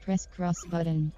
Press cross button.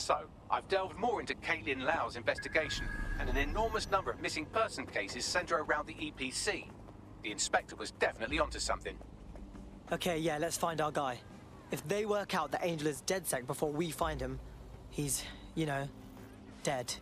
So, I've delved more into Caitlin Lau's investigation, and an enormous number of missing person cases center around the EPC. The inspector was definitely onto something. Okay, yeah, let's find our guy. If they work out that Angel is dead sec before we find him, he's, you know, dead.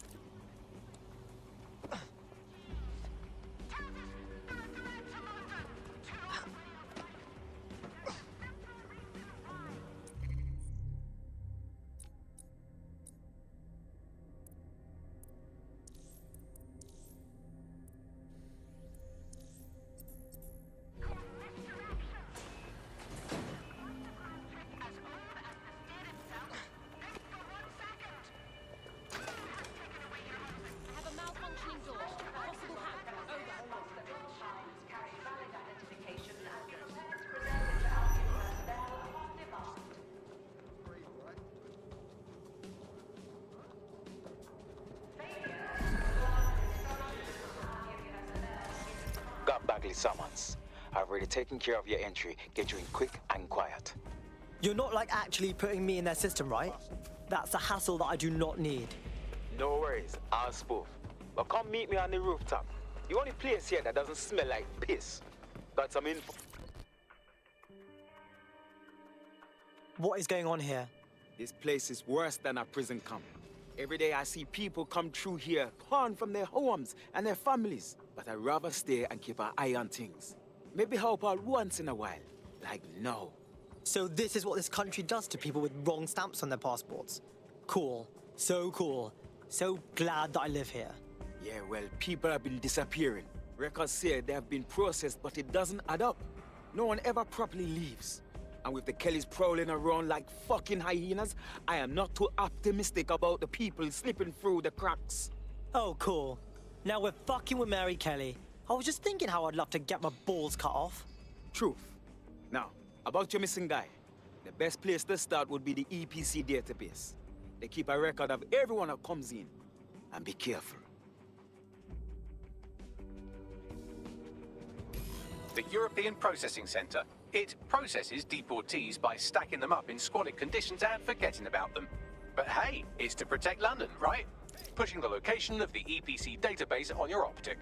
Kelly summons. I've already taken care of your entry. Get you in quick and quiet. You're not like actually putting me in their system, right? That's a hassle that I do not need. No worries, I'll spoof. But come meet me on the rooftop. The only place here that doesn't smell like piss. Got some info. What is going on here? This place is worse than a prison camp. Every day I see people come through here, torn from their homes and their families. But I'd rather stay and keep an eye on things. Maybe help out once in a while. Like now. So this is what this country does to people with wrong stamps on their passports. Cool. So cool. So glad that I live here. Yeah, well, people have been disappearing. Records say they have been processed, but it doesn't add up. No one ever properly leaves. And with the Kellys prowling around like fucking hyenas, I am not too optimistic about the people slipping through the cracks. Oh, cool. Now we're fucking with Mary Kelly. I was just thinking how I'd love to get my balls cut off. Truth. Now, about your missing guy. The best place to start would be the EPC database. They keep a record of everyone that comes in. And be careful. The European Processing Centre. It processes deportees by stacking them up in squalid conditions and forgetting about them. But hey, it's to protect London, right? Pushing the location of the EPC database on your optic.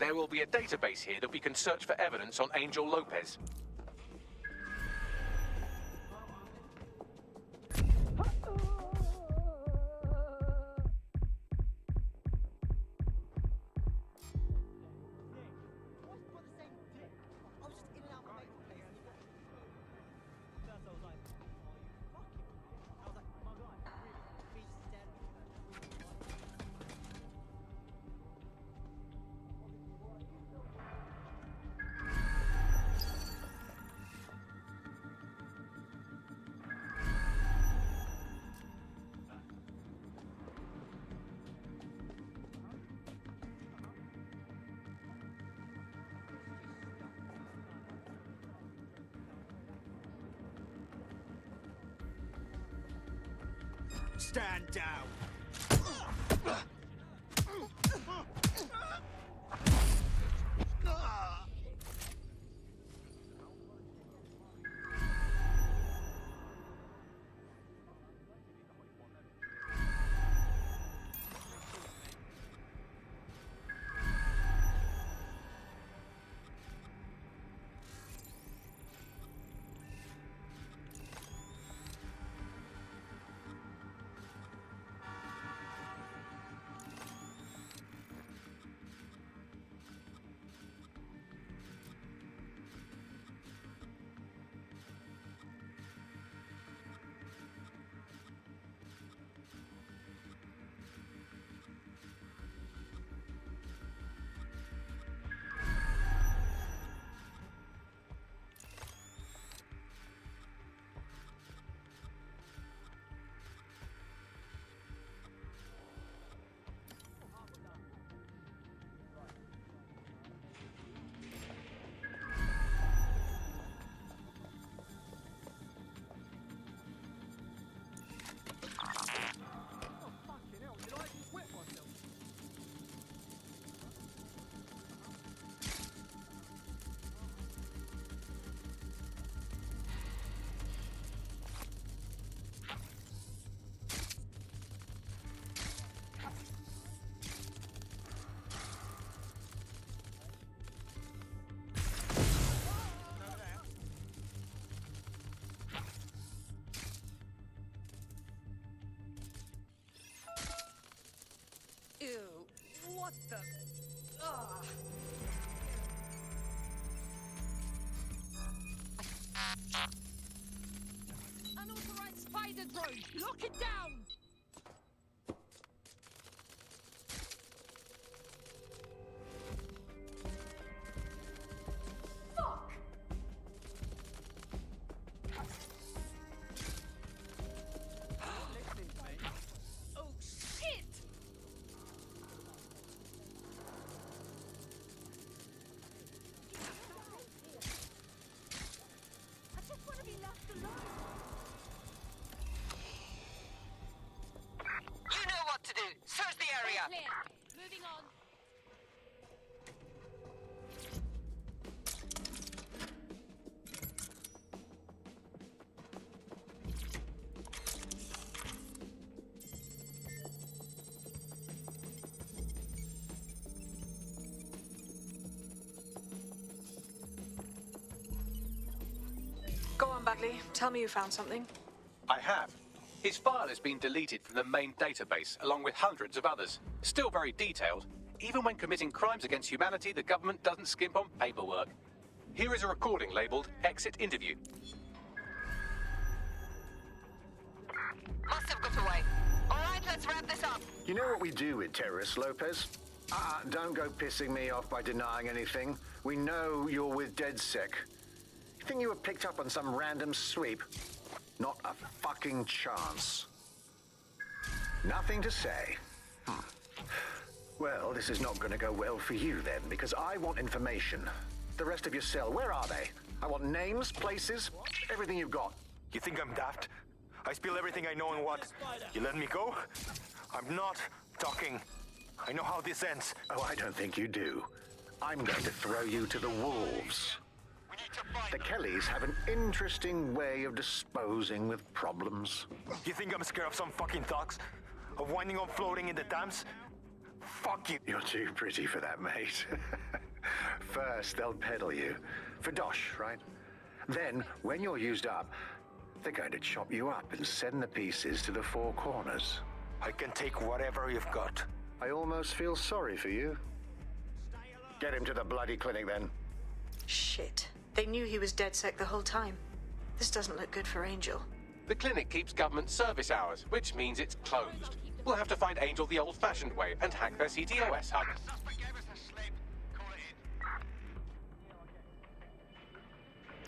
There will be a database here that we can search for evidence on Angel Lopez. Stand down! Ew, what the? Ugh. Unauthorized spider drone! Lock it down! Fuck! Oh shit! I just want Bagley. Tell me you found something. I have. His file has been deleted from the main database, along with hundreds of others. Still very detailed. Even when committing crimes against humanity, the government doesn't skimp on paperwork. Here is a recording labeled Exit Interview. Must have got away. All right, let's wrap this up. You know what we do with terrorists, Lopez? Don't go pissing me off by denying anything. We know you're with DedSec. You think you were picked up on some random sweep? Not a fucking chance. Nothing to say. Well, this is not going to go well for you then, because I want information. The rest of your cell, where are they? I want names, places, everything you've got. You think I'm daft? I spill everything I know and what? You let me go? I'm not talking. I know how this ends. Oh, I don't think you do. I'm going to throw you to the wolves. The Kellys have an interesting way of disposing with problems. You think I'm scared of some fucking thugs? Of winding up floating in the dams? Fuck you. You're too pretty for that, mate. First, they'll peddle you. For dosh, right? Then, when you're used up, they're going to chop you up and send the pieces to the Four Corners. I can take whatever you've got. I almost feel sorry for you. Get him to the bloody clinic, then. Shit. They knew he was DedSec the whole time. This doesn't look good for Angel. The clinic keeps government service hours, which means it's closed. We'll have to find Angel the old-fashioned way and hack their CTOS hub.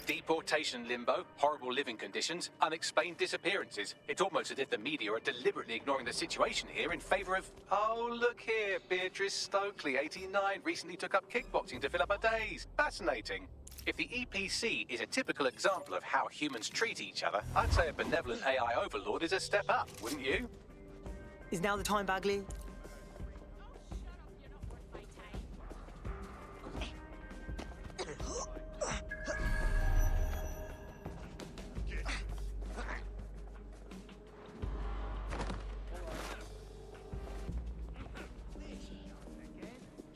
Deportation limbo, horrible living conditions, unexplained disappearances. It's almost as if the media are deliberately ignoring the situation here in favor of... Oh, look here, Beatrice Stokely, 89, recently took up kickboxing to fill up her days. Fascinating. If the EPC is a typical example of how humans treat each other, I'd say a benevolent AI overlord is a step up, wouldn't you? Is now the time, Bagley?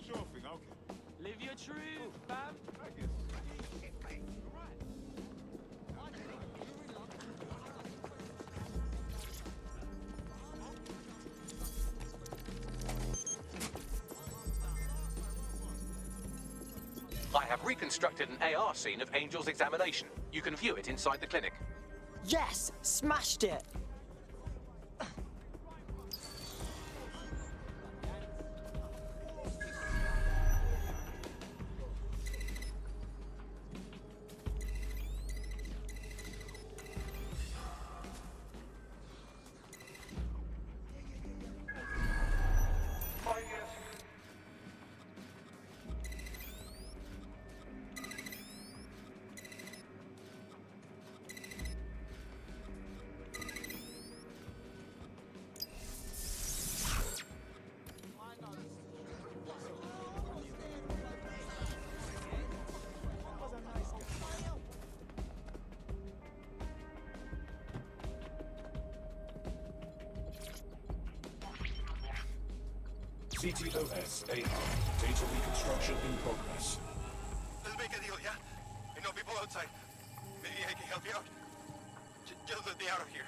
Sure thing, okay. Live your truth, fam. I have reconstructed an AR scene of Angel's examination. You can view it inside the clinic. Yes! Smashed it! CTOS AR. Data reconstruction in progress. Let's make a deal, yeah? I know people outside. Maybe I can help you out. Just let me out of here.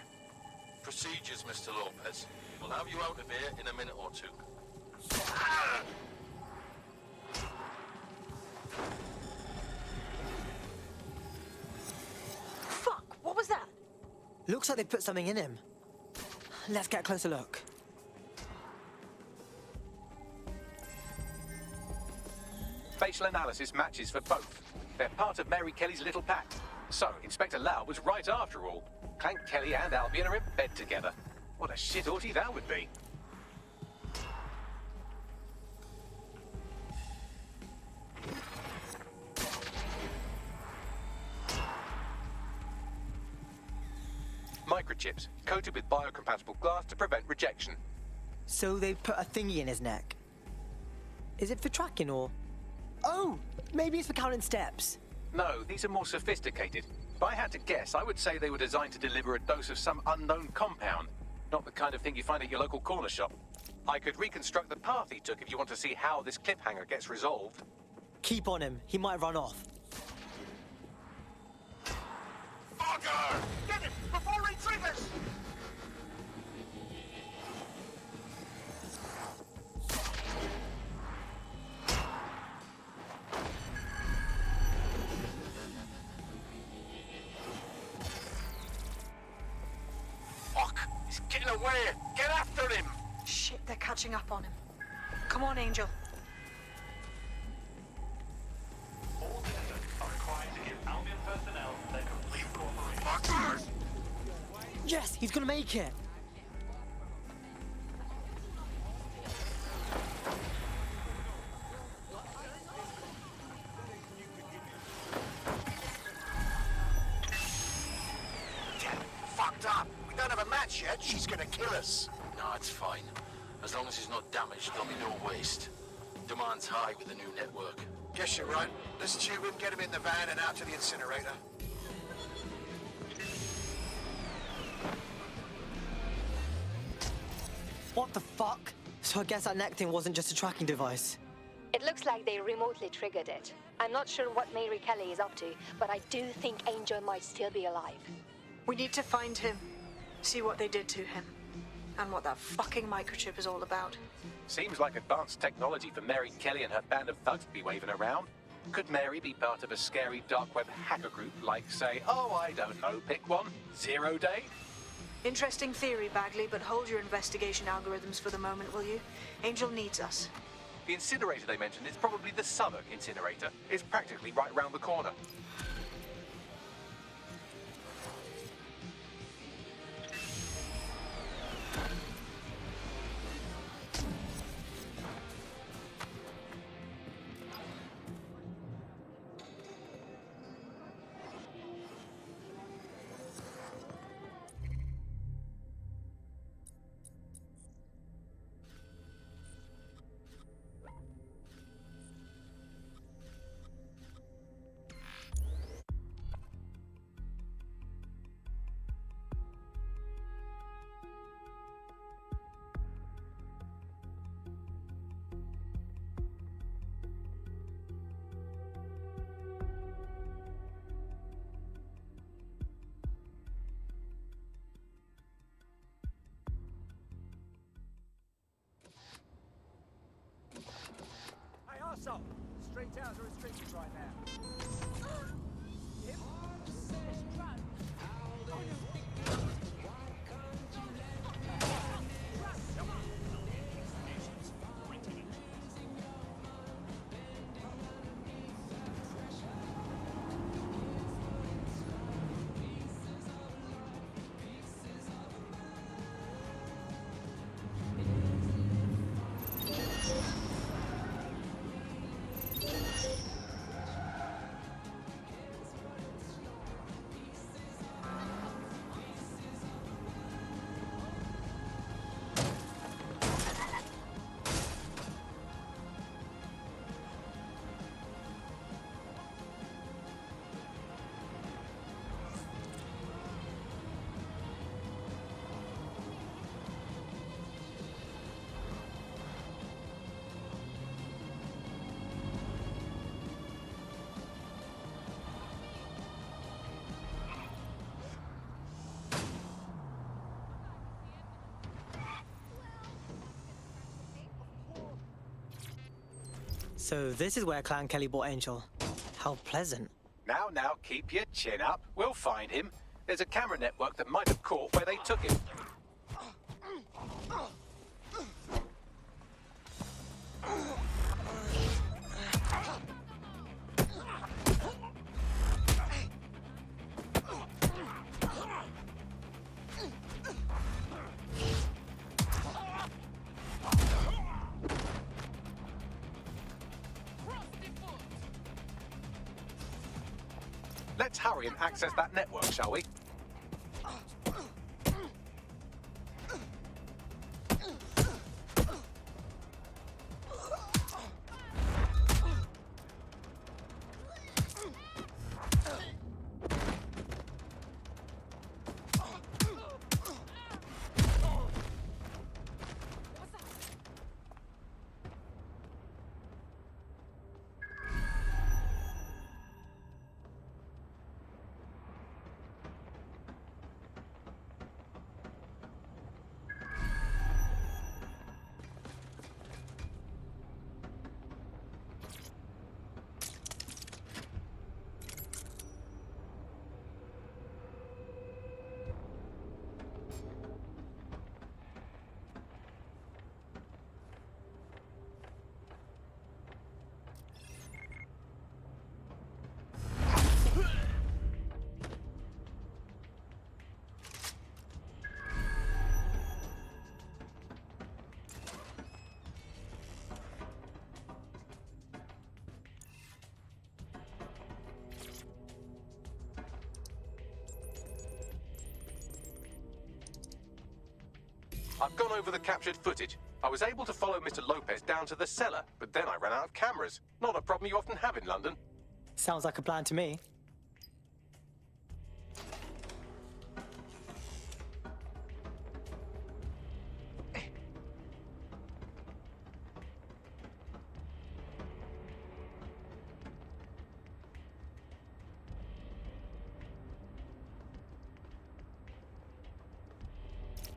Procedures, Mr. Lopez. We'll have you out of here in a minute or two. Fuck! What was that? Looks like they put something in him. Let's get a closer look. Facial analysis matches for both. They're part of Mary Kelly's little pack. So, Inspector Lau was right after all. Clank Kelly and Albion are in bed together. What a shit orgy that would be. Microchips, coated with biocompatible glass to prevent rejection. So they put a thingy in his neck. Is it for tracking or... Oh! Maybe it's for counting steps. No, these are more sophisticated. If I had to guess, I would say they were designed to deliver a dose of some unknown compound. Not the kind of thing you find at your local corner shop. I could reconstruct the path he took if you want to see how this cliffhanger gets resolved. Keep on him. He might run off. Fuck way! Get after him! Shit, they're catching up on him. Come on, Angel. All systems are required to give Albion personnel their complete cooperation. Yes, he's gonna make it. Fucked up. We don't have a match yet. She's gonna kill us. No, it's fine. As long as he's not damaged, there'll be no waste. Demand's high with the new network. Guess you're right. Let's tube him, get him in the van and out to the incinerator. What the fuck? So I guess that neck thing wasn't just a tracking device. It looks like they remotely triggered it. I'm not sure what Mary Kelly is up to, but I do think Angel might still be alive. We need to find him, see what they did to him, and what that fucking microchip is all about. Seems like advanced technology for Mary Kelly and her band of thugs to be waving around. Could Mary be part of a scary dark web hacker group like, say, oh, I don't know, pick one, 0 Day? Interesting theory, Bagley, but hold your investigation algorithms for the moment, will you? Angel needs us. The incinerator they mentioned is probably the Southwark incinerator. It's practically right round the corner. Hey, arsehole! Street towns are restricted right now. Yep. So this is where Clan Kelly bought Angel. How pleasant. Now, keep your chin up. We'll find him. There's a camera network that might have caught where they took him. Let's hurry and access that network, shall we? I've gone over the captured footage. I was able to follow Mr. Lopez down to the cellar, but then I ran out of cameras. Not a problem you often have in London. Sounds like a plan to me.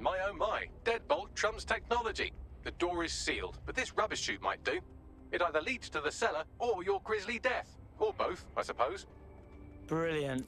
My oh my, deadbolt trumps technology. The door is sealed, but this rubbish chute might do. It either leads to the cellar or your grisly death. Or both, I suppose. Brilliant.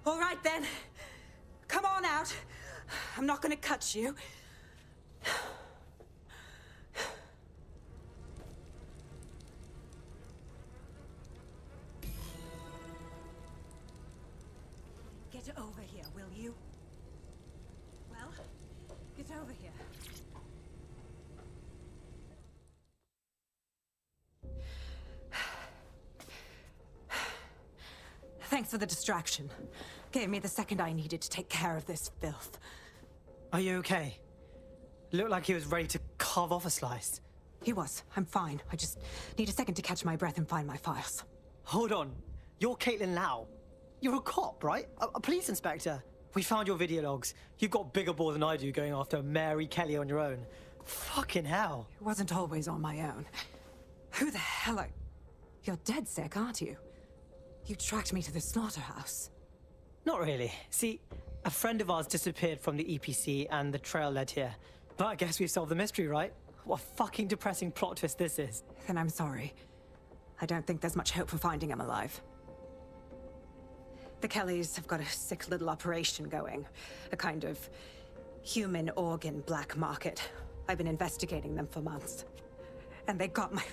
All right then. Come on out. I'm not gonna cut you. Get over here, will you? Well, get over here. Thanks for the distraction. Gave me the second I needed to take care of this filth. Are you okay? Looked like he was ready to carve off a slice. He was. I'm fine. I just need a second to catch my breath and find my files. Hold on. You're Caitlin Lau. You're a cop, right? A police inspector. We found your video logs. You've got bigger balls than I do going after Mary Kelly on your own. Fucking hell. It wasn't always on my own. Who the hell are... You're dead sick, aren't you? You tracked me to the slaughterhouse. Not really. See, a friend of ours disappeared from the EPC and the trail led here. But I guess we've solved the mystery, right? What a fucking depressing plot twist this is. Then I'm sorry. I don't think there's much hope for finding him alive. The Kellys have got a sick little operation going. A kind of human organ black market. I've been investigating them for months. And they got my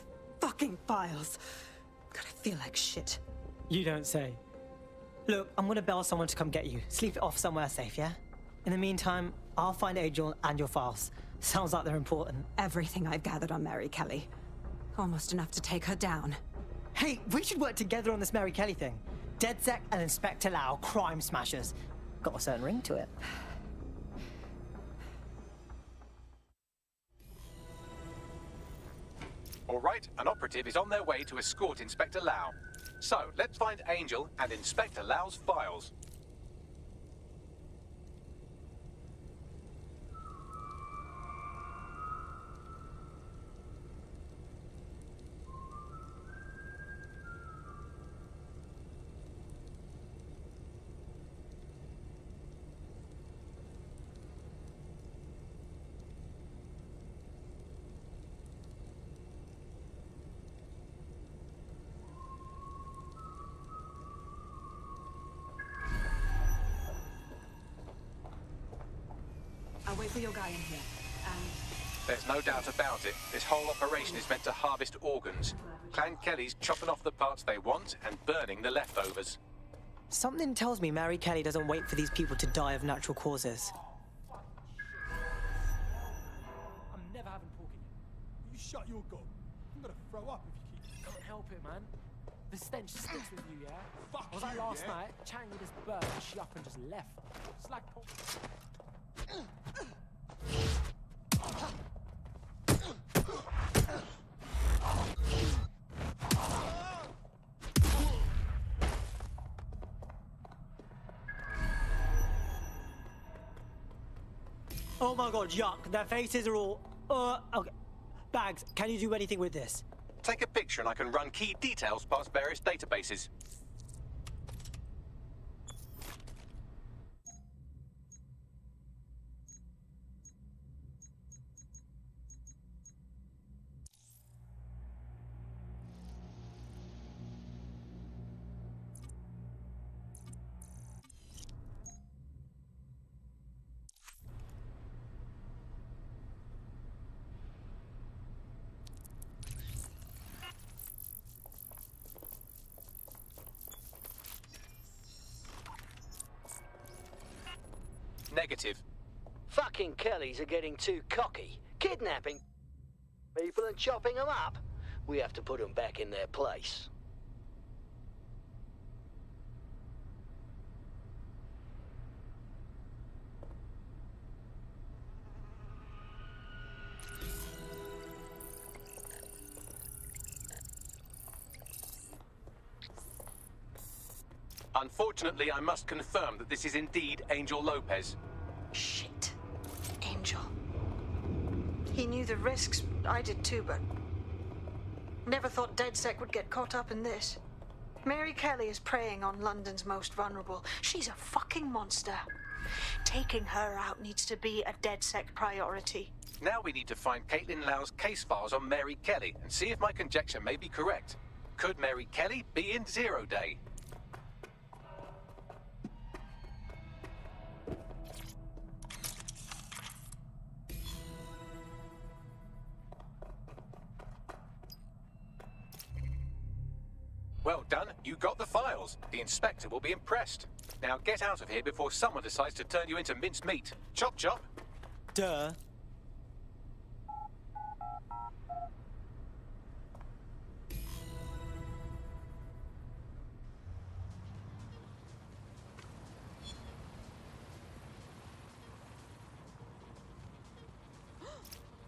fucking files. God, I feel like shit. You don't say. Look, I'm gonna bail someone to come get you. Sleep it off somewhere safe, yeah? In the meantime, I'll find Angel and your files. Sounds like they're important. Everything I've gathered on Mary Kelly. Almost enough to take her down. Hey, we should work together on this Mary Kelly thing. DedSec and Inspector Lau, crime smashers. Got a certain ring to it. All right, an operative is on their way to escort Inspector Lau. So, let's find Angel and Inspector Lau's files. I'll wait for your guy in here. There's no doubt about it. This whole operation is meant to harvest organs. Clan Kelly's chopping off the parts they want and burning the leftovers. Something tells me Mary Kelly doesn't wait for these people to die of natural causes. I'm never having pork in you. You shut your gob. I'm gonna throw up if you keep... Can't help it, man. The stench sticks with you, yeah? Fuck I was like you, last yeah? night, chatting with this bird, and she up and just left. It's like... Oh my god, yuck. Their faces are all... okay. Bags, can you do anything with this? Take a picture and I can run key details past various databases. Negative. Fucking Kellys are getting too cocky. Kidnapping people and chopping them up. We have to put them back in their place. Unfortunately, I must confirm that this is indeed Angel Lopez. Shit. Angel. He knew the risks. I did too, but... never thought DedSec would get caught up in this. Mary Kelly is preying on London's most vulnerable. She's a fucking monster. Taking her out needs to be a DedSec priority. Now we need to find Caitlin Lau's case files on Mary Kelly and see if my conjecture may be correct. Could Mary Kelly be in Zero Day? Well done, you got the files. The inspector will be impressed. Now get out of here before someone decides to turn you into minced meat. Chop chop. Duh.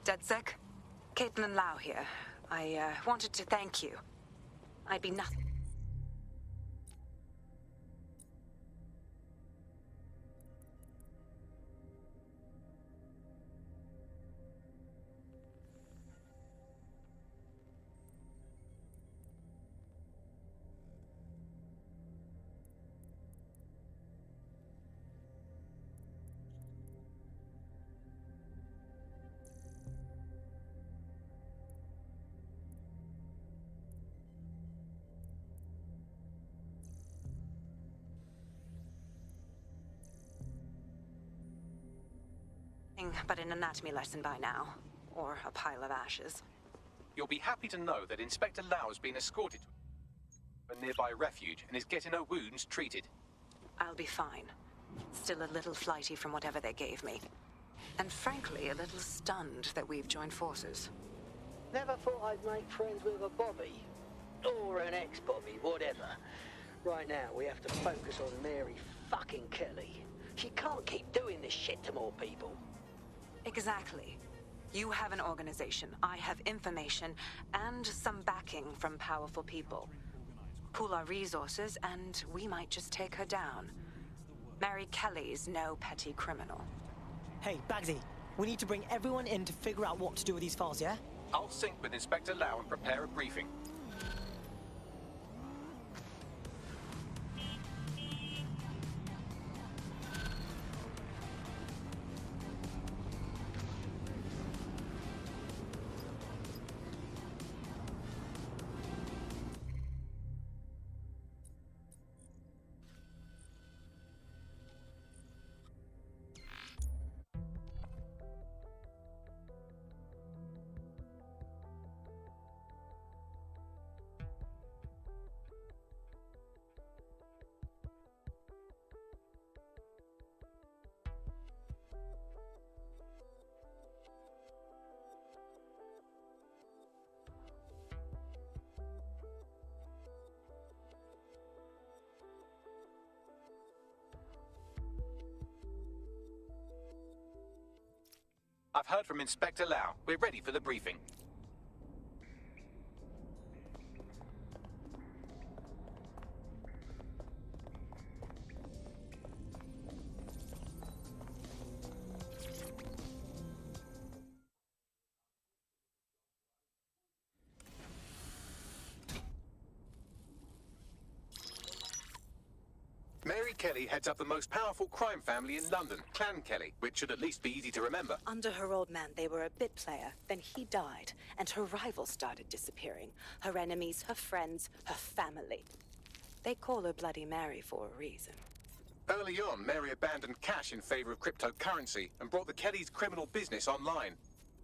DedSec? Caitlin Lau here. I wanted to thank you. I'd be nothing. But an anatomy lesson by now. Or a pile of ashes. You'll be happy to know that Inspector Lau has been escorted to a nearby refuge and is getting her wounds treated. I'll be fine. Still a little flighty from whatever they gave me. And frankly, a little stunned that we've joined forces. Never thought I'd make friends with a Bobby. Or an ex-Bobby, whatever. Right now, we have to focus on Mary fucking Kelly. She can't keep doing this shit to more people. Exactly. You have an organization, I have information, and some backing from powerful people. Pool our resources, and we might just take her down. Mary Kelly's no petty criminal. Hey, Bagsy, we need to bring everyone in to figure out what to do with these files, yeah? I'll sync with Inspector Lau and prepare a briefing. I've heard from Inspector Lau. We're ready for the briefing. Mary Kelly heads up the most powerful crime family in London, Clan Kelly, which should at least be easy to remember. Under her old man, they were a bit player. Then he died, and her rivals started disappearing. Her enemies, her friends, her family. They call her Bloody Mary for a reason. Early on, Mary abandoned cash in favor of cryptocurrency and brought the Kellys' criminal business online.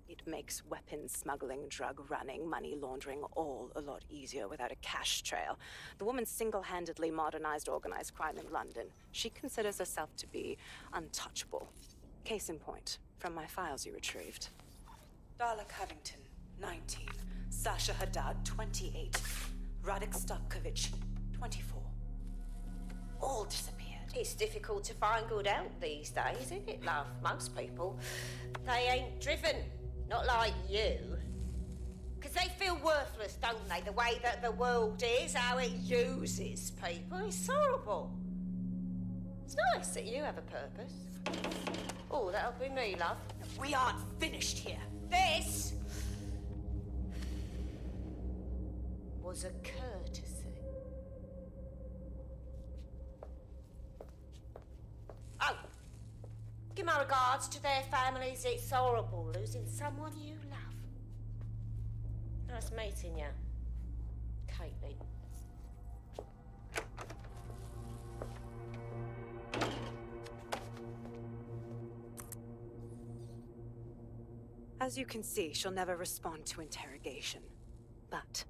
It makes weapons smuggling, drug running, money laundering all a lot easier without a cash trail. The woman single-handedly modernized organized crime in London. She considers herself to be untouchable. Case in point, from my files you retrieved. Darla Covington, 19. Sasha Haddad, 28. Radek Stavkovich, 24. All disappeared. It's difficult to find good help these days, isn't it, love? Most people, they ain't driven. Not like you. Because they feel worthless, don't they? The way that the world is, how it uses people. It's horrible. It's nice that you have a purpose. Oh, that'll be me, love. We aren't finished here. This was a courtesy. Oh, give my regards to their families. It's horrible losing someone you love. Nice meeting you, Caitlin. As you can see, she'll never respond to interrogation. But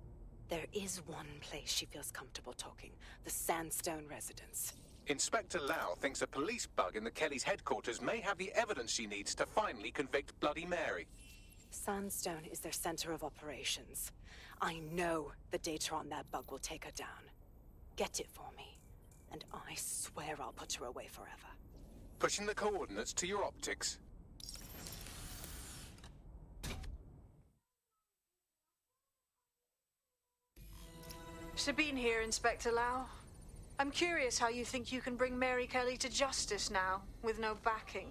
there is one place she feels comfortable talking. The Sandstone residence. Inspector Lau thinks a police bug in the Kellys' headquarters may have the evidence she needs to finally convict Bloody Mary. Sandstone is their center of operations. I know the data on that bug will take her down. Get it for me, and I swear I'll put her away forever. Pushing the coordinates to your optics. Sabine here, Inspector Lau. I'm curious how you think you can bring Mary Kelly to justice now, with no backing.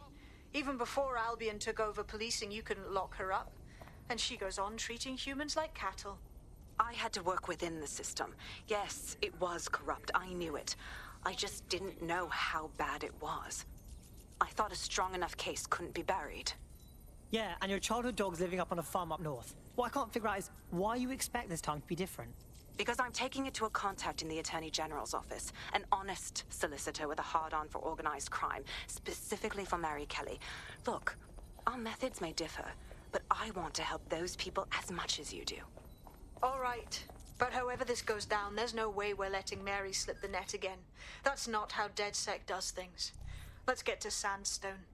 Even before Albion took over policing, you couldn't lock her up. And she goes on treating humans like cattle. I had to work within the system. Yes, it was corrupt. I knew it. I just didn't know how bad it was. I thought a strong enough case couldn't be buried. Yeah, and your childhood dog's living up on a farm up north. What I can't figure out is why you expect this time to be different. Because I'm taking it to a contact in the Attorney General's office. An honest solicitor with a hard-on for organized crime, specifically for Mary Kelly. Look, our methods may differ, but I want to help those people as much as you do. All right. But however this goes down, there's no way we're letting Mary slip the net again. That's not how DedSec does things. Let's get to Sandstone.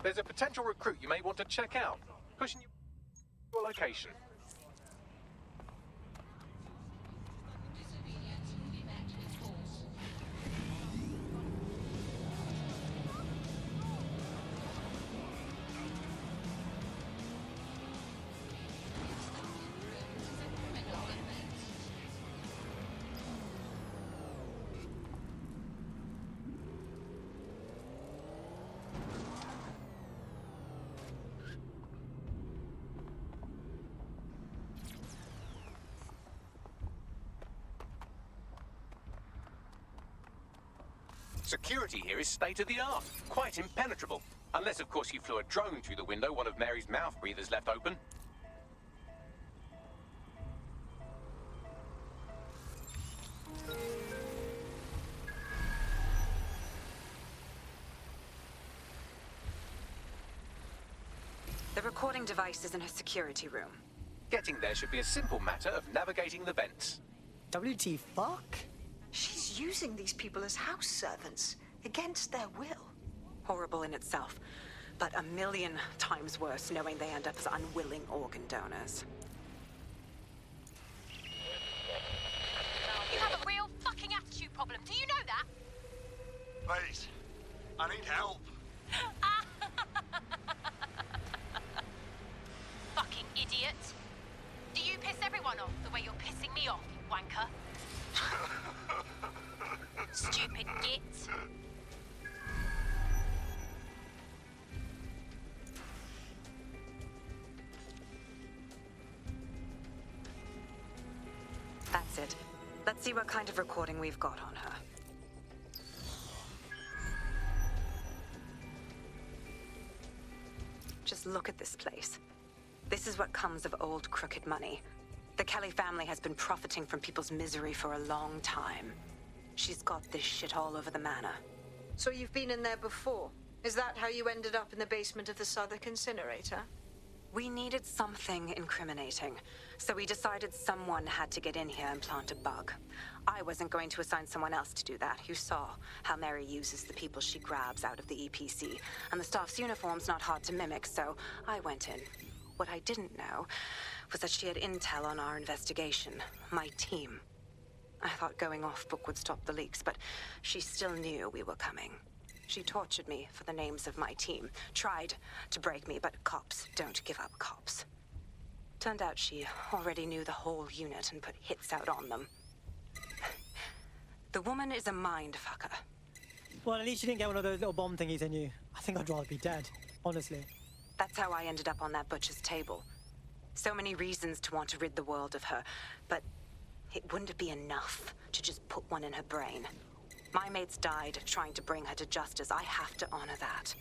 There's a potential recruit you may want to check out. Pushing your location. Security here is state-of-the-art, quite impenetrable. Unless, of course, you flew a drone through the window one of Mary's mouth breathers left open. The recording device is in her security room. Getting there should be a simple matter of navigating the vents. WT fuck? She's using these people as house servants, against their will. Horrible in itself, but a million times worse knowing they end up as unwilling organ donors. You have a real fucking attitude problem. Do you know that? Please, I need help. Fucking idiot. Do you piss everyone off the way you're pissing me off, you wanker? Stupid git. That's it. Let's see what kind of recording we've got on her. Just look at this place. This is what comes of old crooked money. The Kelly family has been profiting from people's misery for a long time. She's got this shit all over the manor. So you've been in there before? Is that how you ended up in the basement of the Southwark incinerator? We needed something incriminating, so we decided someone had to get in here and plant a bug. I wasn't going to assign someone else to do that. You saw how Mary uses the people she grabs out of the EPC, and the staff's uniform's not hard to mimic, so I went in. What I didn't know was that she had intel on our investigation, my team. I thought going off book would stop the leaks, but she still knew we were coming. She tortured me for the names of my team, tried to break me, but cops don't give up cops. Turned out she already knew the whole unit and put hits out on them. The woman is a mind fucker. Well, at least you didn't get one of those little bomb thingies in you. I think I'd rather be dead, honestly. That's how I ended up on that butcher's table. So many reasons to want to rid the world of her, but it wouldn't be enough to just put one in her brain. My mates died trying to bring her to justice. I have to honor that.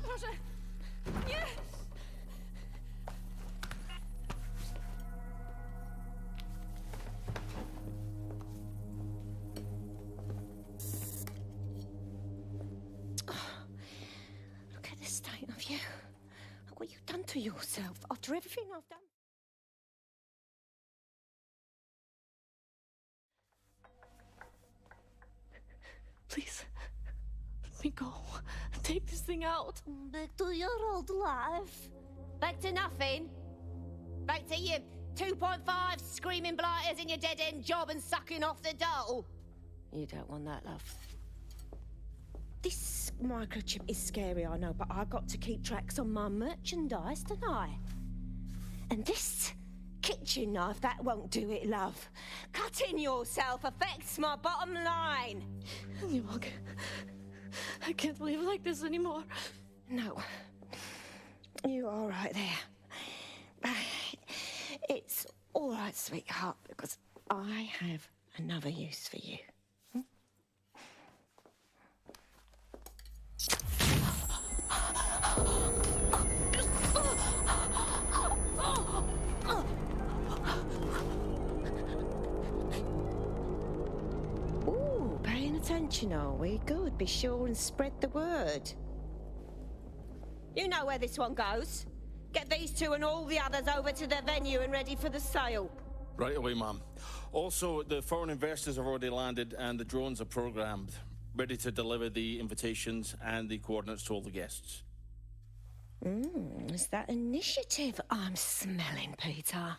Roger! Yes! Look at the state of you. Look what you've done to yourself after everything I've done. Please, let me go. Take this thing out. Back to your old life. Back to nothing. Back to you 2.5 screaming blighters in your dead-end job and sucking off the dole. You don't want that, love. This microchip is scary, I know, but I got to keep tracks on my merchandise, don't I? And this kitchen knife, that won't do it, love. Cutting yourself affects my bottom line. Look, I can't live like this anymore. No. You're all right there. It's all right, sweetheart, because I have another use for you. Ooh, paying attention, are we? Good. Be sure and spread the word. You know where this one goes. Get these two and all the others over to their venue and ready for the sale. Right away, ma'am. Also, the foreign investors have already landed and the drones are programmed, ready to deliver the invitations and the coordinates to all the guests. It's that initiative I'm smelling, Peter.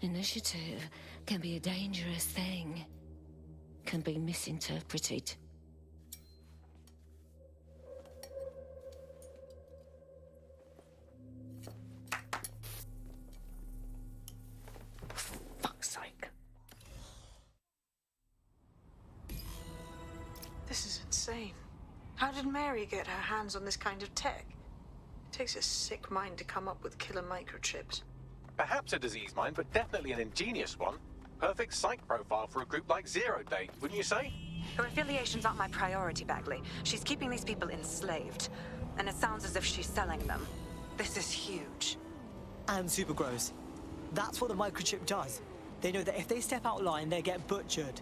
Initiative can be a dangerous thing. Can be misinterpreted. Fuck's sake. This is insane. How did Mary get her hands on this kind of tech? It takes a sick mind to come up with killer microchips. Perhaps a disease mind, but definitely an ingenious one. Perfect psych profile for a group like Zero Day, wouldn't you say? Her affiliations aren't my priority, Bagley. She's keeping these people enslaved. And it sounds as if she's selling them. This is huge. And super gross. That's what the microchip does. They know that if they step out of line, they get butchered.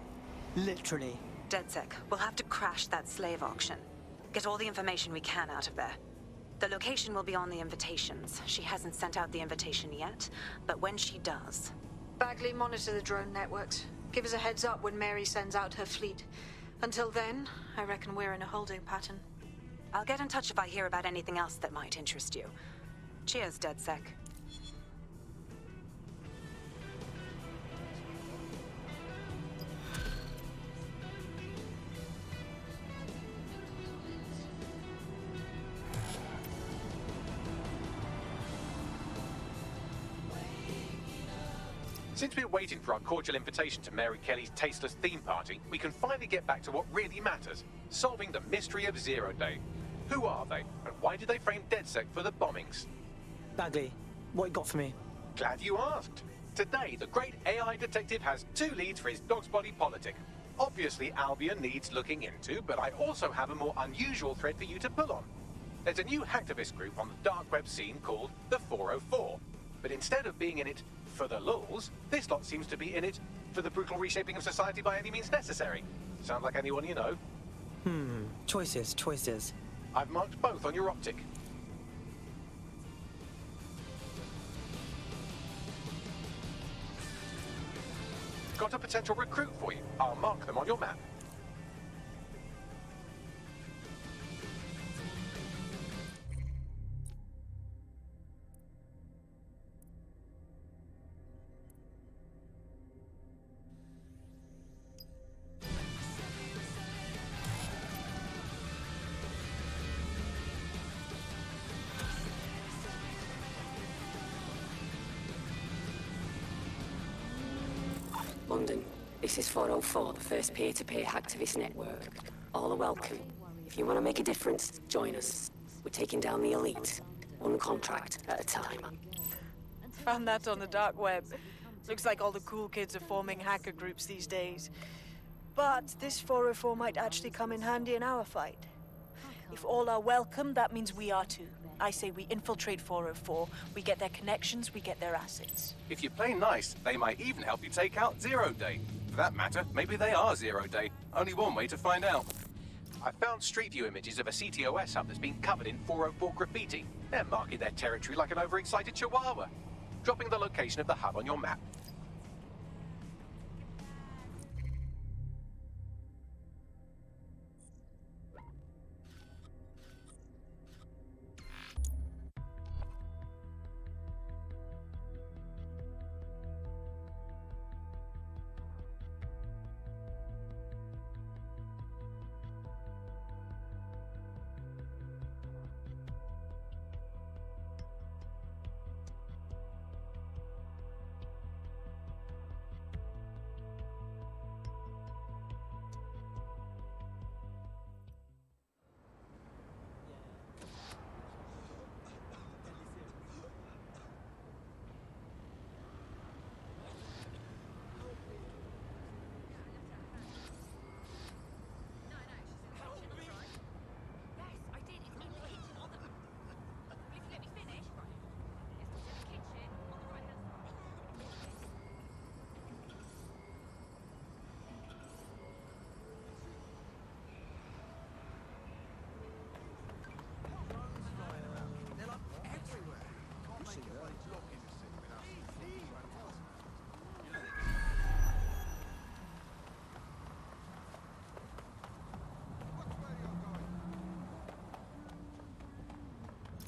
Literally. DedSec, we'll have to crash that slave auction. Get all the information we can out of there. The location will be on the invitations. She hasn't sent out the invitation yet, but when she does... Bagley, monitor the drone networks. Give us a heads up when Mary sends out her fleet. Until then, I reckon we're in a holding pattern. I'll get in touch if I hear about anything else that might interest you. Cheers, DedSec. Since we're waiting for our cordial invitation to Mary Kelly's tasteless theme party, we can finally get back to what really matters, solving the mystery of Zero Day. Who are they, and why did they frame DedSec for the bombings? Bagley, what you got for me? Glad you asked. Today, the great AI detective has 2 leads for his dog's body politic. Obviously, Albion needs looking into, but I also have a more unusual thread for you to pull on. There's a new hacktivist group on the dark web scene called the 404. But instead of being in it for the lulz, this lot seems to be in it for the brutal reshaping of society by any means necessary. Sound like anyone you know? Choices. I've marked both on your optic. Got a potential recruit for you. I'll mark them on your map. London, this is 404, the first peer-to-peer hacktivist network. All are welcome. If you want to make a difference, join us. We're taking down the elite, one contract at a time. Found that on the dark web. Looks like all the cool kids are forming hacker groups these days. But this 404 might actually come in handy in our fight. If all are welcome, that means we are too. I say we infiltrate 404, we get their connections, we get their assets. If you play nice, they might even help you take out Zero Day. For that matter, maybe they are Zero Day. Only one way to find out. I found Street View images of a CTOS hub that's been covered in 404 graffiti. They're marking their territory like an overexcited chihuahua. Dropping the location of the hub on your map.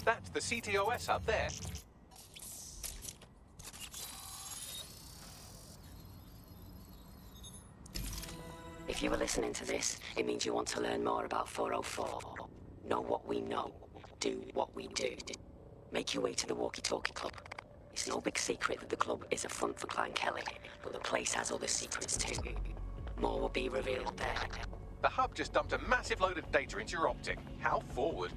That's the CTOS up there. If you were listening to this, it means you want to learn more about 404. Know what we know. Do what we do. Make your way to the Walkie Talkie Club. It's no big secret that the club is a front for Clan Kelly, but the place has other secrets too. More will be revealed there. The hub just dumped a massive load of data into your optic. How forward?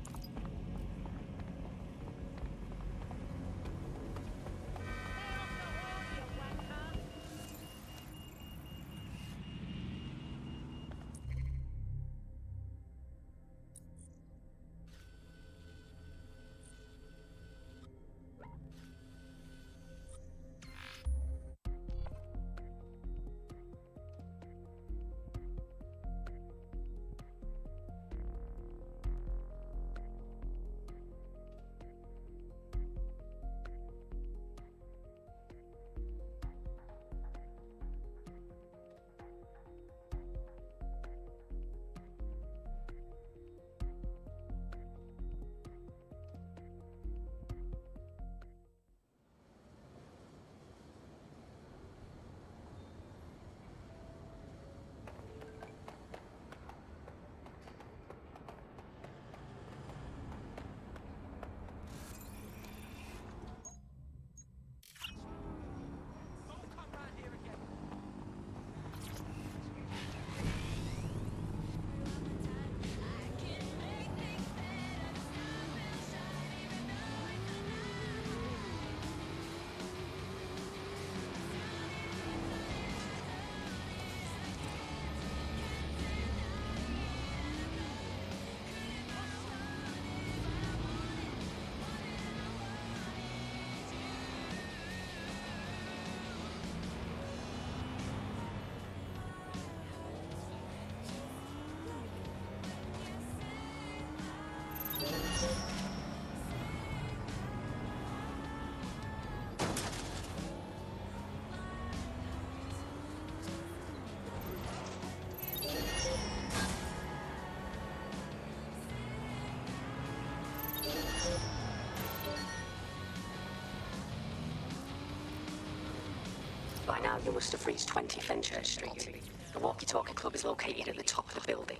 By now, you must have reached 20 Fenchurch Street. The Walkie Talkie Club is located at the top of the building.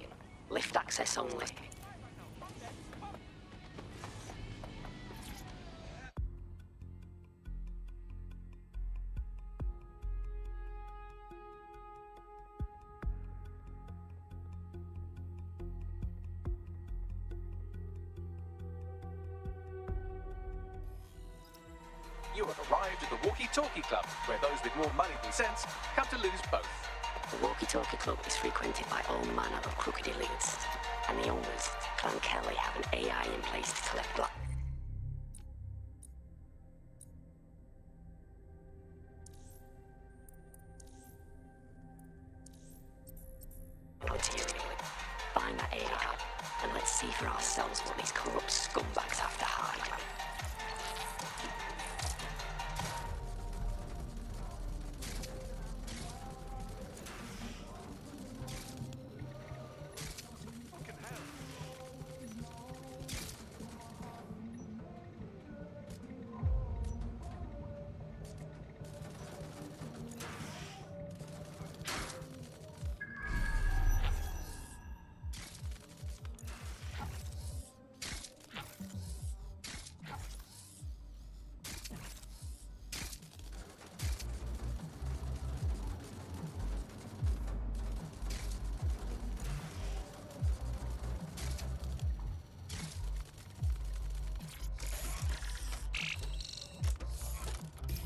Lift access only. You have arrived at the Walkie Talkie Club, where those with more money than sense come to lose both. The Walkie Talkie Club is frequented by all manner of crooked elites, and the owners, Clan Kelly, have an AI in place to collect black. Find that AI, and let's see for ourselves what these corrupt scumbags have to hide.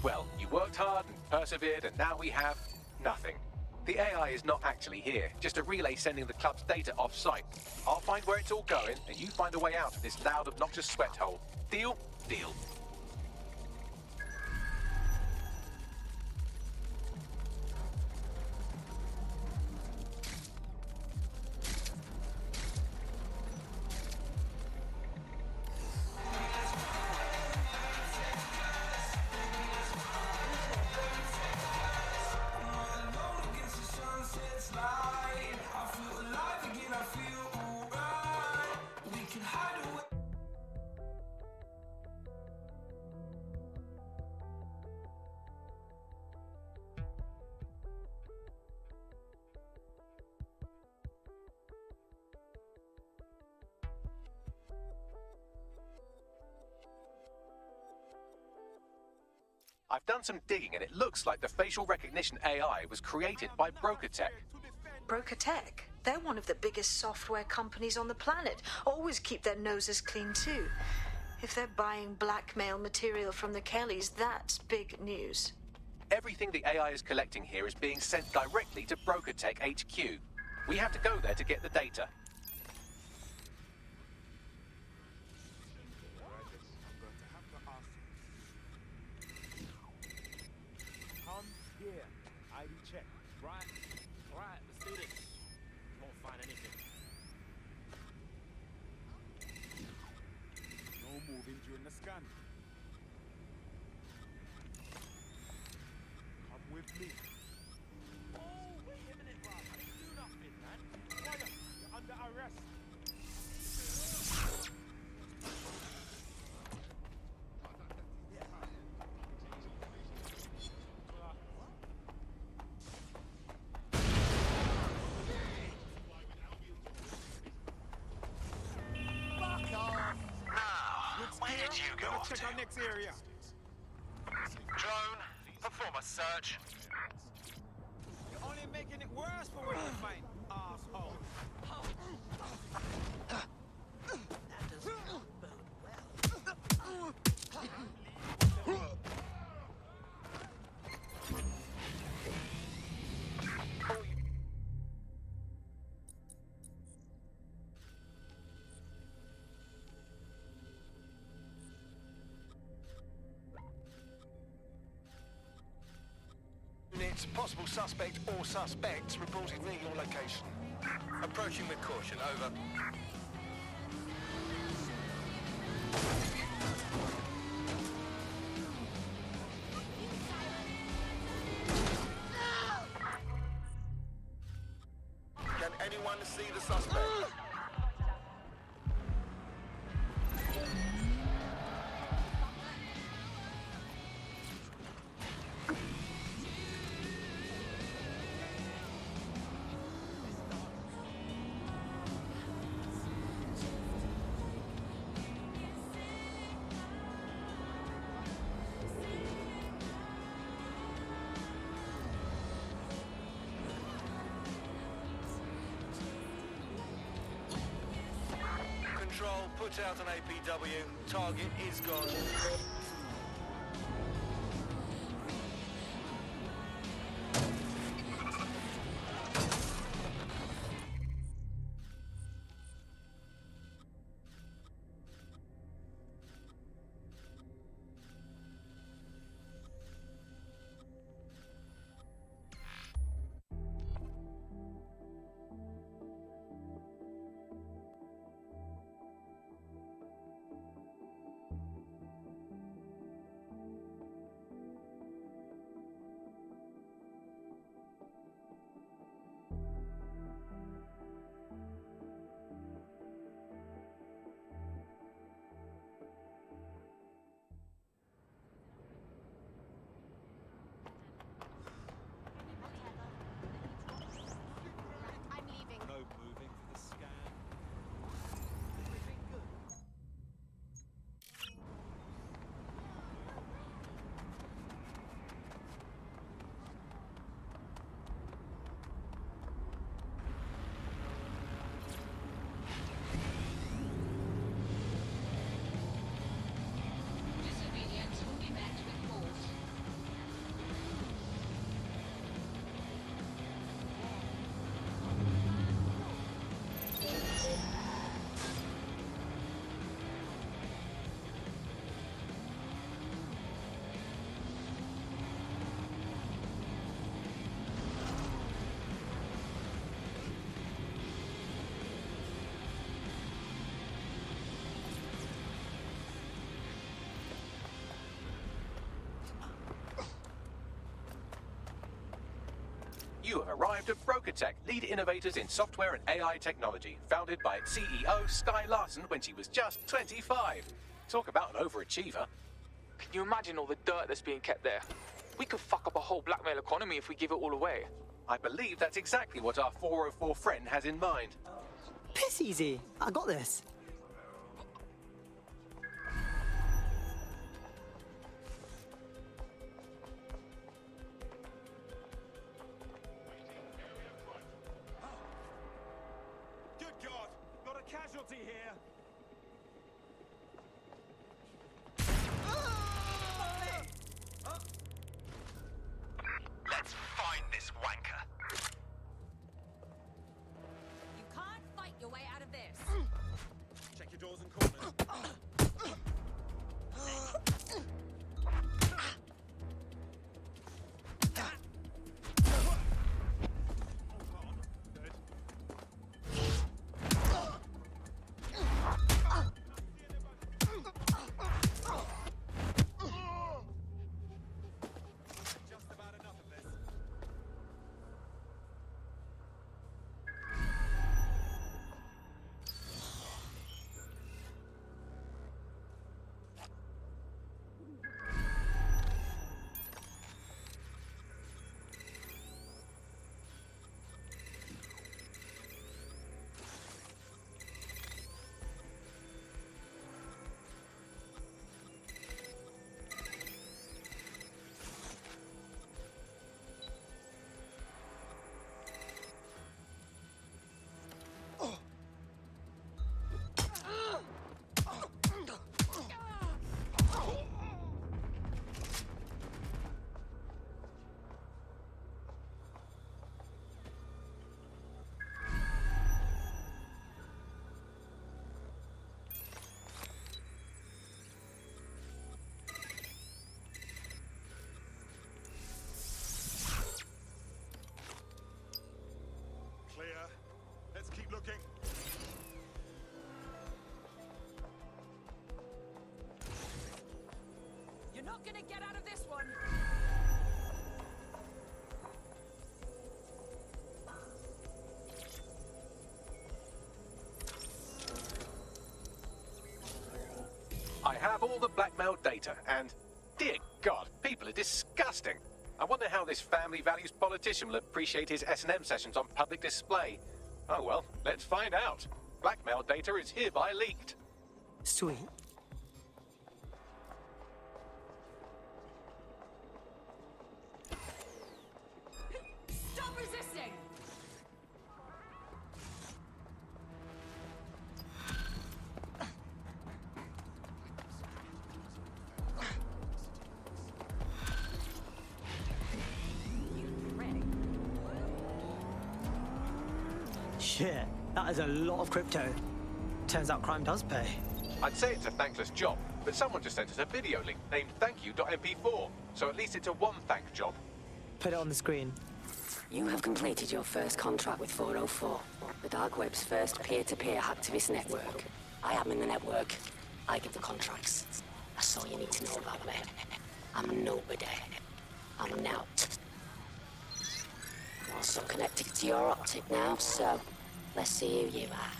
Well, you worked hard and persevered, and now we have nothing. The AI is not actually here, just a relay sending the club's data off-site. I'll find where it's all going, and you find a way out of this loud, obnoxious sweat hole. Deal? Deal. I've done some digging and it looks like the facial recognition AI was created by Broker Tech. Broker Tech? They're one of the biggest software companies on the planet. Always keep their noses clean too. If they're buying blackmail material from the Kellys, that's big news. Everything the AI is collecting here is being sent directly to Broker Tech HQ. We have to go there to get the data. Come here. ID check. Right, let's do this. Won't find anything. No moving during the scan. Come with me. Oh, wait a minute, Rob. I didn't do nothing, man. Quiet. You're under arrest. Where did you go off Check to? our next area. Drone, perform a search. You're only making it worse for when you find asshole. That does not bode Units, possible suspect or suspects reported near your location. Approaching with caution, over. Can anyone see the suspect? Control, put out an APW. Target is gone. No moving for the scan. Disobedience will be met with force. You have arrived at Broker Tech, lead innovators in software and AI technology, founded by its CEO Sky Larson when she was just 25. Talk about an overachiever. Can you imagine all the dirt that's being kept there? We could fuck up a whole blackmail economy if we give it all away. I believe that's exactly what our 404 friend has in mind. Piss easy. I got this. casualty here. Let's find this wanker. You can't fight your way out of this. Check your doors and corners. Just about enough of this. Clear. Let's keep looking. You're not gonna get out of this one. I have all the blackmail data, and dear God, people are disgusting. I wonder how this family values politician will appreciate his S&M sessions on public display. Oh well, let's find out. Blackmail data is hereby leaked. Sweet. Stop resisting! Shit, that is a lot of crypto. Turns out crime does pay. I'd say it's a thankless job, but someone just sent us a video link named thankyou.mp4, so at least it's a one-thank job. Put it on the screen. You have completed your first contract with 404, the dark web's first peer-to-peer hacktivist network. I am in the network. I give the contracts. That's all you need to know about me. I'm nobody. I'm an out. I'm also connected to your optic now, so let's see who you are.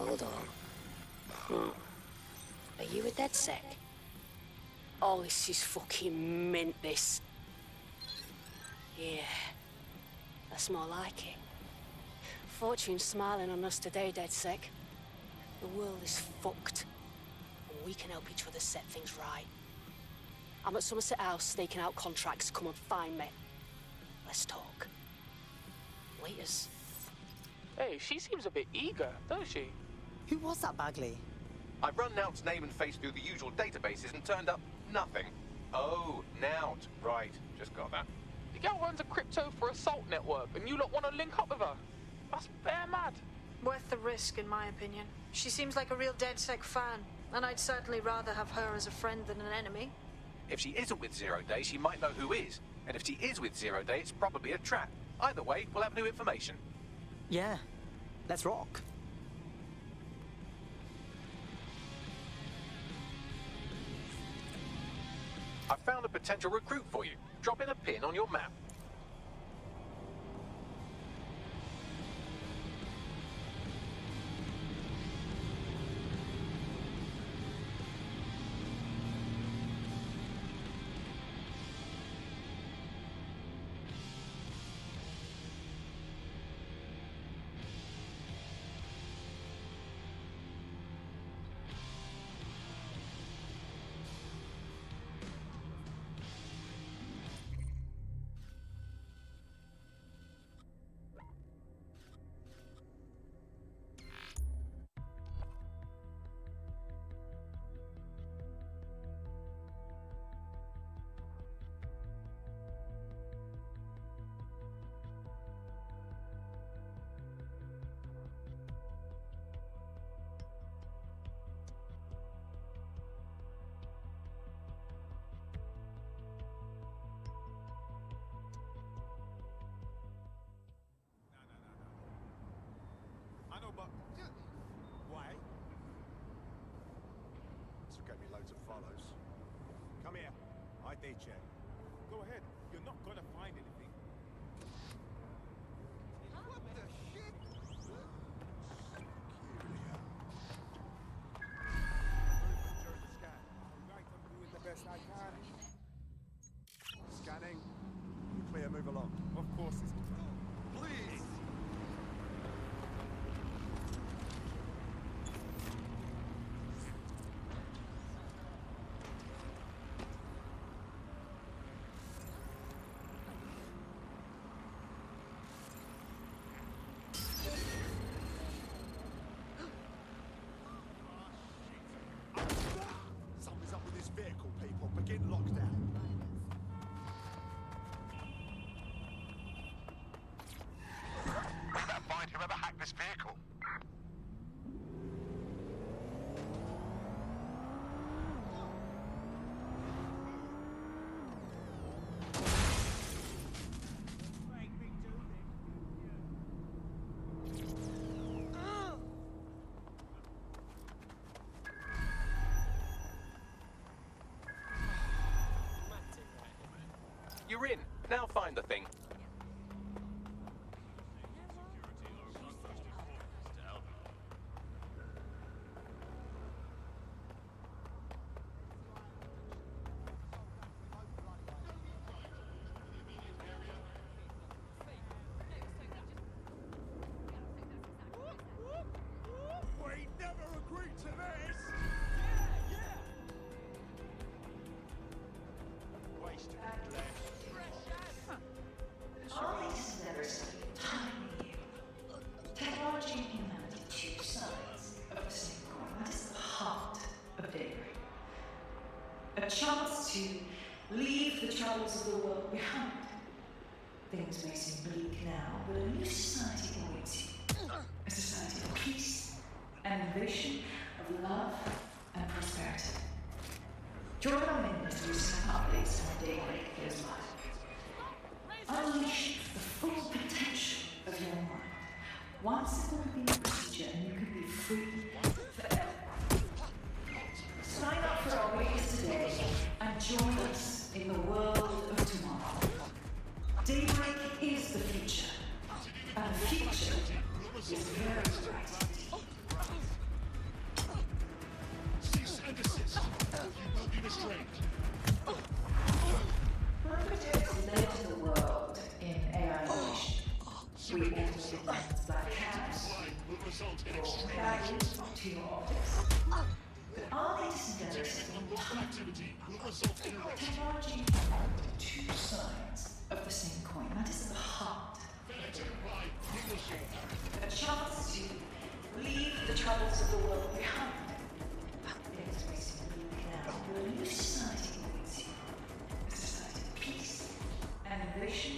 Hold on. Are you a DedSec? Oh, this is fucking mint, this. Yeah, that's more like it. Fortune's smiling on us today, DedSec. The world is fucked, and we can help each other set things right. I'm at Somerset House staking out contracts. Come and find me. Let's talk. Laters. Hey, she seems a bit eager, don't she? Who was that Bagley? I've run Nout's name and face through the usual databases and turned up nothing. Oh, Nout. Right, just got that. The girl runs a crypto for assault network, and you lot want to link up with her. That's bare mad. Worth the risk, in my opinion. She seems like a real DedSec fan, and I'd certainly rather have her as a friend than an enemy. If she isn't with Zero Day, she might know who is. And if she is with Zero Day, it's probably a trap. Either way, we'll have new information. Yeah, let's rock. I found a potential recruit for you. Drop in a pin on your map. loads of follows. Come here. ID check. Go ahead. You're not gonna find anything. What the shit? During the scan. Right, I'm doing the best I can. Scanning. Clear, move along. Of course it's... Please! Something's up with this vehicle, people. Begin lockdown. Find whoever hacked this vehicle. You're in. Now find the thing. We never agreed to this! Wasted All these endeavors are tiny. Technology and humanity, two sides of the same coin. That is the heart of daybreak. A chance to leave the troubles of the world behind. Things may seem bleak now, but a new society awaits you. A society of peace and innovation, of love and prosperity. Join our ministries and updates on daybreak is life. Unleash the full potential of your mind. Once it will be a procedure and you can be free forever. Sign up for our waitlist today and join us in the world of tomorrow. Daybreak is the future, and the future is very bright. Cease and desist. You will be restrained. Perpetrators led the world in AI innovation. We automated methods like cams, or barriers to your optics. But our latest endeavors have technology and two sides of the same coin. That is the heart. A chance to leave the troubles of the world behind. Things may seem bleak now, but a new society awaits you. A society of peace and innovation,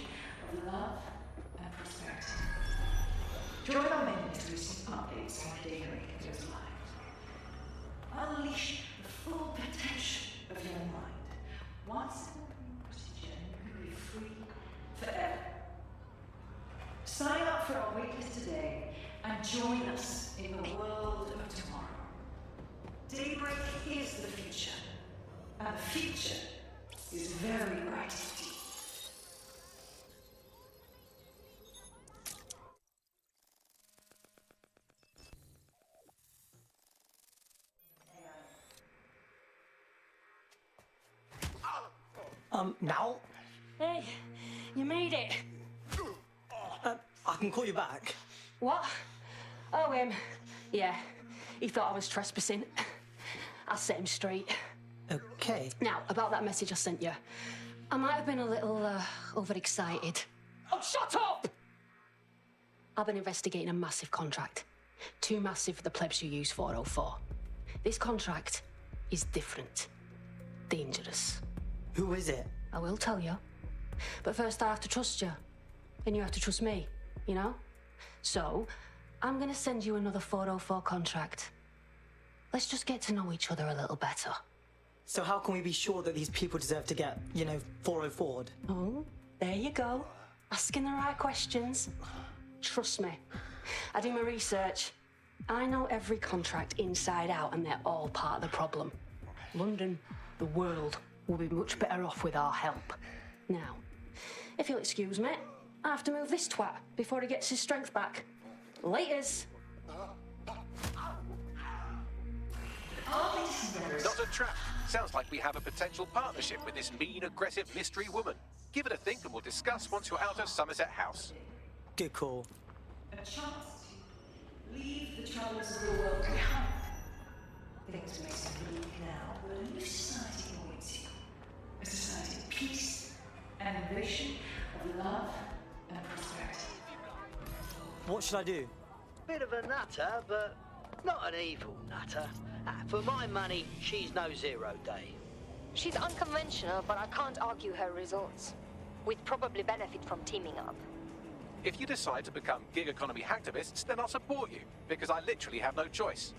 of love and prosperity. Join our many recent updates on daybreak goes live. Unleash the full potential of your mind. Once it will be a procedure, you can be free forever. Sign up for our waitlist today and join us in the world of tomorrow. Daybreak is the future, and the future is very bright indeed. Now? Hey, you made it. I can call you back. What? Oh, yeah. He thought I was trespassing. I'll set him straight. Okay. Now, about that message I sent you. I might have been a little, overexcited. Oh, shut up! I've been investigating a massive contract. Too massive for the plebs who use 404. This contract is different. Dangerous. Who is it? I will tell you. But first I have to trust you. And you have to trust me, you know? So, I'm gonna send you another 404 contract. Let's just get to know each other a little better. So how can we be sure that these people deserve to get, 404'd? Oh, there you go. Asking the right questions. Trust me. I do my research. I know every contract inside out and they're all part of the problem. London, the world, will be much better off with our help. Now, if you'll excuse me, I have to move this twat before he gets his strength back. Laters. Not a trap. Sounds like we have a potential partnership with this mean, aggressive mystery woman. Give it a think and we'll discuss once you're out of Somerset House. Good call. A chance to leave the troubles of the world behind. Things may seem bleak now, but a new society awaits you. A society of peace and innovation, of love and prosperity. What should I do? Bit of a nutter, but not an evil nutter. For my money, she's no zero day. She's unconventional, but I can't argue her results. We'd probably benefit from teaming up. If you decide to become gig economy hacktivists, then I'll support you, because I literally have no choice.